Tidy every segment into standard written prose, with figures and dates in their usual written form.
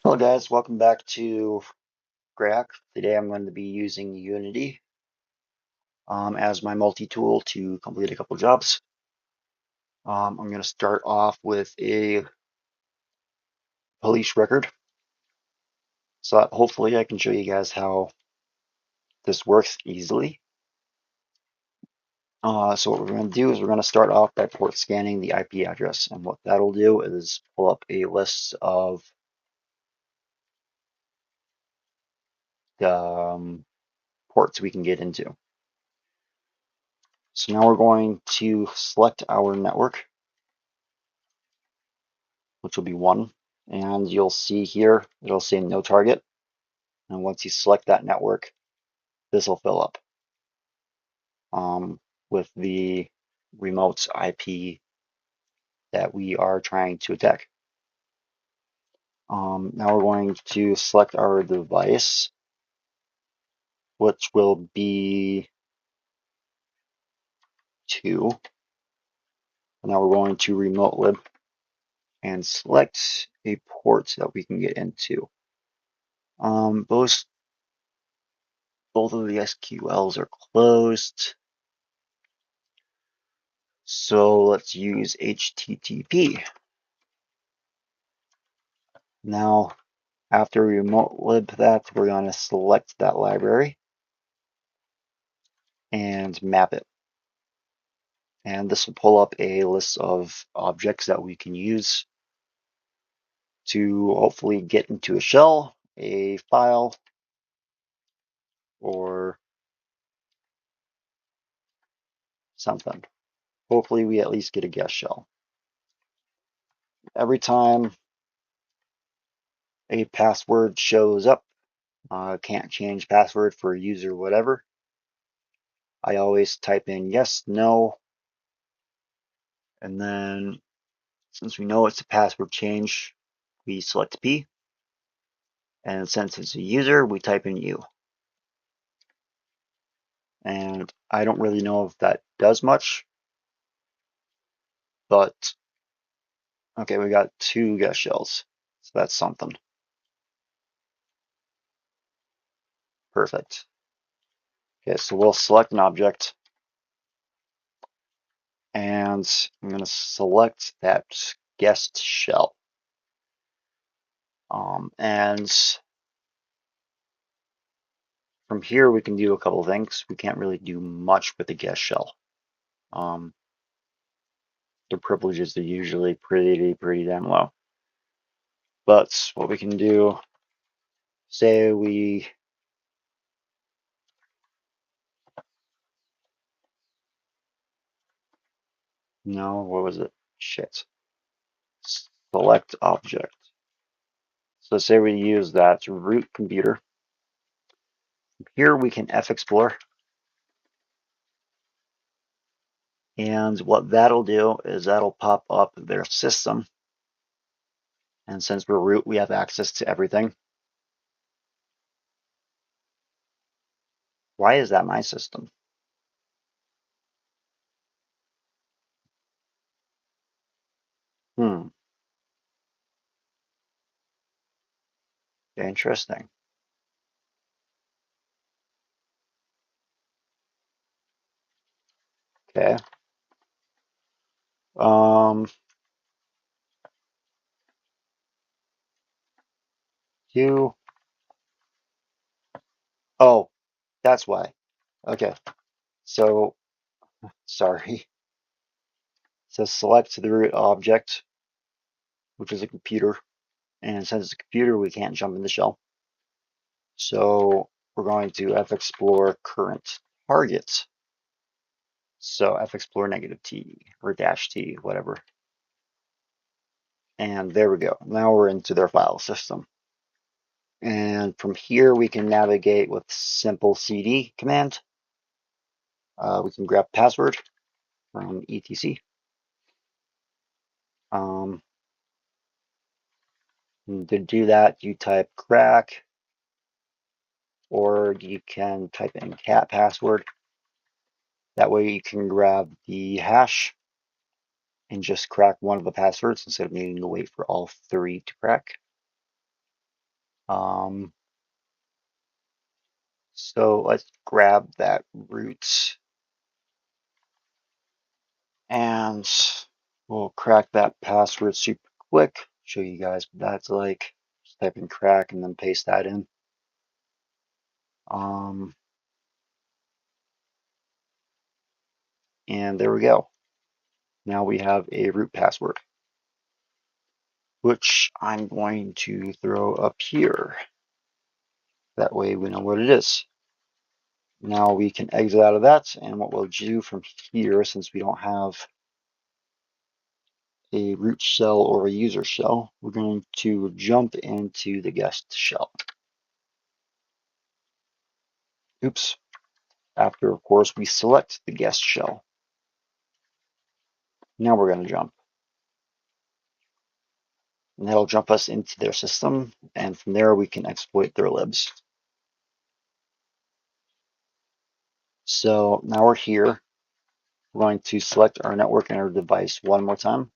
Hello guys, welcome back to Grack. Today I'm going to be using Unity as my multi-tool to complete a couple jobs. I'm going to start off with a police record, so that hopefully I can show you guys how this works easily. So what we're going to do is we're going to start off by port scanning the IP address, and what that'll do is pull up a list of the ports we can get into. So now we're going to select our network, which will be 1. And you'll see here, it'll say no target. And once you select that network, this will fill up with the remote IP that we are trying to attack. Now we're going to select our device, which will be 2. And now we're going to remote lib and select a port that we can get into. Both of the SQLs are closed. So let's use HTTP. Now, after we remote lib that, we're going to select that library and map it. And this will pull up a list of objects that we can use to hopefully get into a shell, a file, or something. Hopefully we at least get a guest shell. Every time a password shows up, can't change password for user whatever, I always type in yes, no, and then since we know it's a password change, we select P. And since it's a user, we type in U. And I don't really know if that does much, but okay, we got 2 guest shells. So that's something. Perfect. Okay, so we'll select an object. And I'm going to select that guest shell. And from here, we can do a couple of things. We can't really do much with the guest shell. Their privileges are usually pretty damn low. But what we can do, say we no, what was it? Shit. Select object. So say we use that root computer. Here we can fexplore. And what that'll do is that'll pop up their system. And since we're root, we have access to everything. Why is that my system? Interesting. Okay. You. Oh, that's why. Okay. So, sorry. So select the root object, which is a computer. And since it's a computer, we can't jump in the shell. So we're going to fexplore current target. So fexplore -t or -t, whatever. And there we go. Now we're into their file system. And from here, we can navigate with simple cd command. We can grab password from etc. To do that, you type crack, or you can type in cat password. That way you can grab the hash and just crack one of the passwords instead of needing to wait for all 3 to crack. So let's grab that root and we'll crack that password super quick. Show you guys what that's like. Just type in crack and then paste that in. And there we go. Now we have a root password, which I'm going to throw up here. That way we know what it is. Now we can exit out of that, and what we'll do from here, since we don't have a root shell or a user shell, we're going to jump into the guest shell. Oops. After, of course, we select the guest shell. Now we're going to jump. And that'll jump us into their system, and from there we can exploit their libs. So now we're here. We're going to select our network and our device one more time.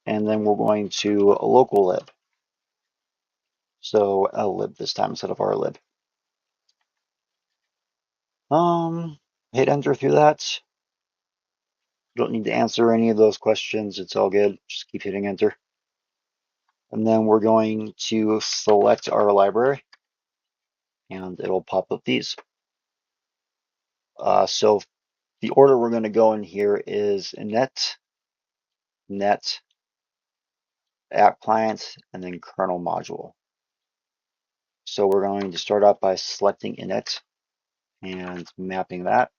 And then we're going to a local lib. So a lib this time instead of rlib. Hit enter through that. You don't need to answer any of those questions. It's all good. Just keep hitting enter. And then we're going to select our library. And it'll pop up these. So the order we're going to go in here is init, net, app client, and then kernel module. So we're going to start out by selecting init and mapping that.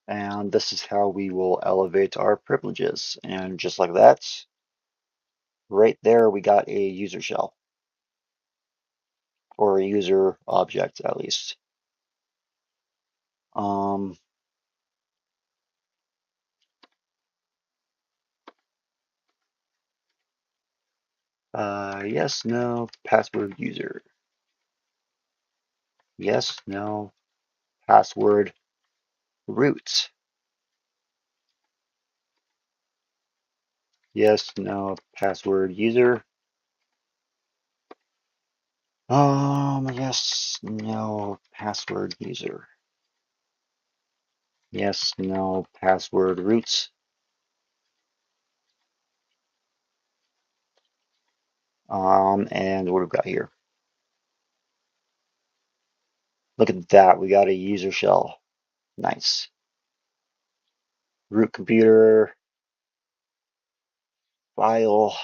And this is how we will elevate our privileges. And just like that, right there, we got a user shell, or a user object at least. Yes, no, password user. Yes, no, password root. Yes, no, password user. Yes, no, password user. Yes, no, password roots. And what we've got here. Look at that, we got a user shell. Nice. Root computer, file.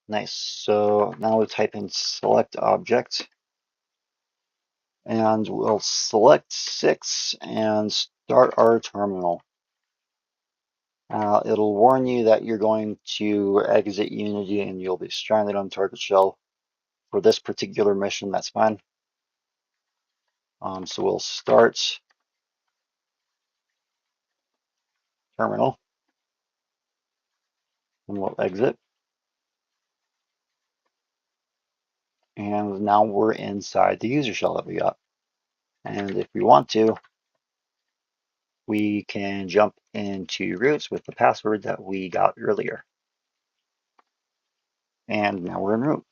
Nice. So now we'll type in select object. And we'll select 6 and start our terminal. It'll warn you that you're going to exit Unity and you'll be stranded on target shell. For this particular mission, that's fine. So we'll start terminal and we'll exit. And now we're inside the user shell that we got. And if we want to, we can jump into roots with the password that we got earlier. And now we're in root.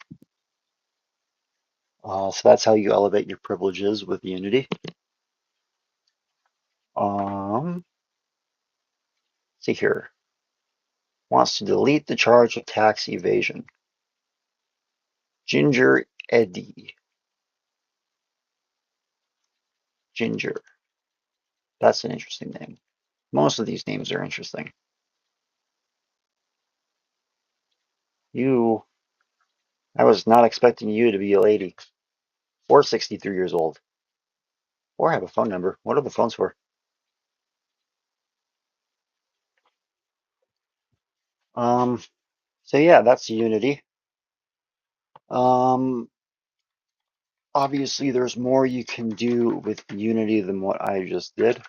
So that's how you elevate your privileges with Unity. See here. Wants to delete the charge of tax evasion. Ginger Eddie. Ginger. That's an interesting name. Most of these names are interesting. I was not expecting you to be a lady. Or 63 years old. Or have a phone number. What are the phones for? So yeah, that's Unity. Obviously there's more you can do with Unity than what I just did.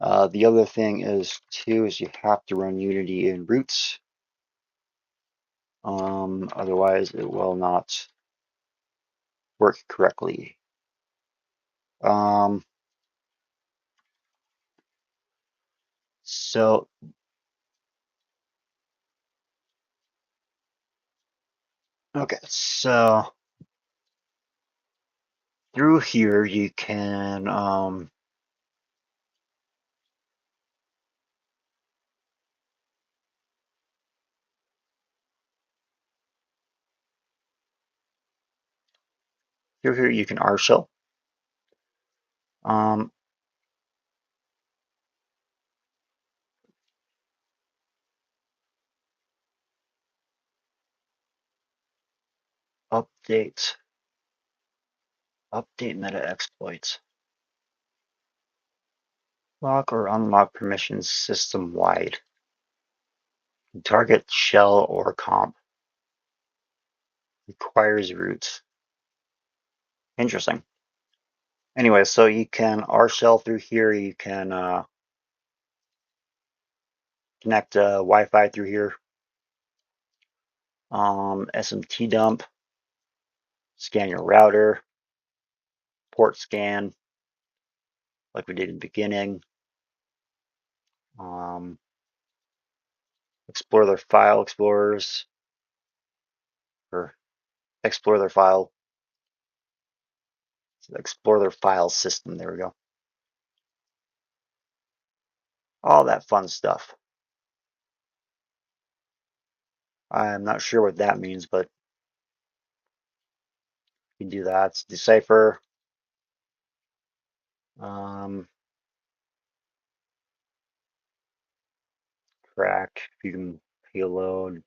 The other thing is too is you have to run Unity in roots. Otherwise it will not work correctly. So okay, so through here you can R shell. Update meta exploits. Lock or unlock permissions system wide. Target shell or comp. Requires root. Interesting. Anyway, so you can R shell through here. You can connect Wi-Fi through here. SMT dump. Scan your router. Port scan, like we did in the beginning. Explore their file explorers, or explore their file system. There we go. All that fun stuff. I'm not sure what that means, but you can do that. It's decipher. Crack. You can payload.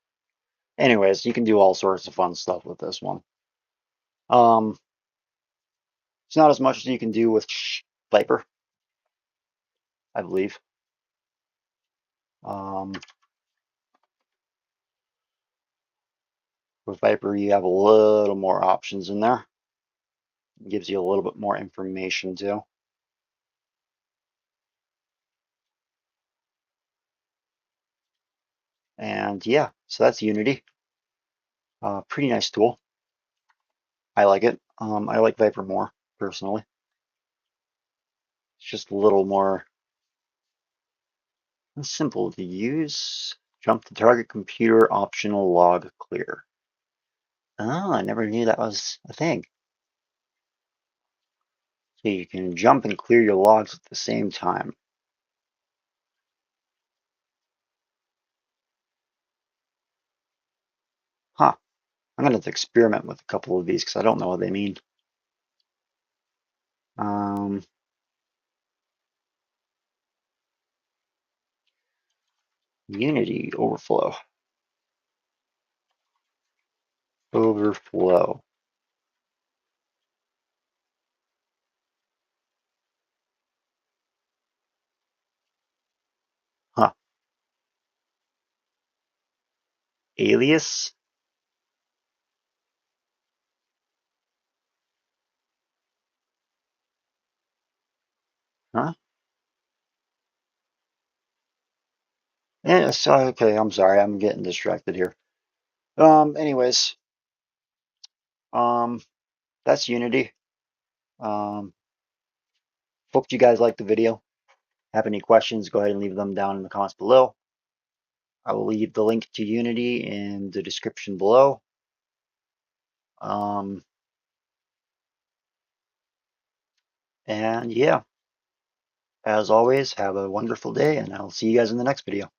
Anyways, you can do all sorts of fun stuff with this one. It's not as much as you can do with Viper, I believe. With Viper, you have a little more options in there. It gives you a little bit more information too. And yeah, so that's Unity. Pretty nice tool. I like it. I like Viper more, personally. It's just a little more simple to use. Jump to target computer, optional log clear. Oh, I never knew that was a thing. So you can jump and clear your logs at the same time. Huh. I'm going to experiment with a couple of these because I don't know what they mean. Unity overflow. Overflow. Huh. Alias? Huh? Yeah, so, okay, I'm sorry. I'm getting distracted here. Anyways, that's Unity. Hope you guys liked the video. Have any questions, go ahead and leave them down in the comments below. I will leave the link to Unity in the description below. And yeah, as always, have a wonderful day, and I'll see you guys in the next video.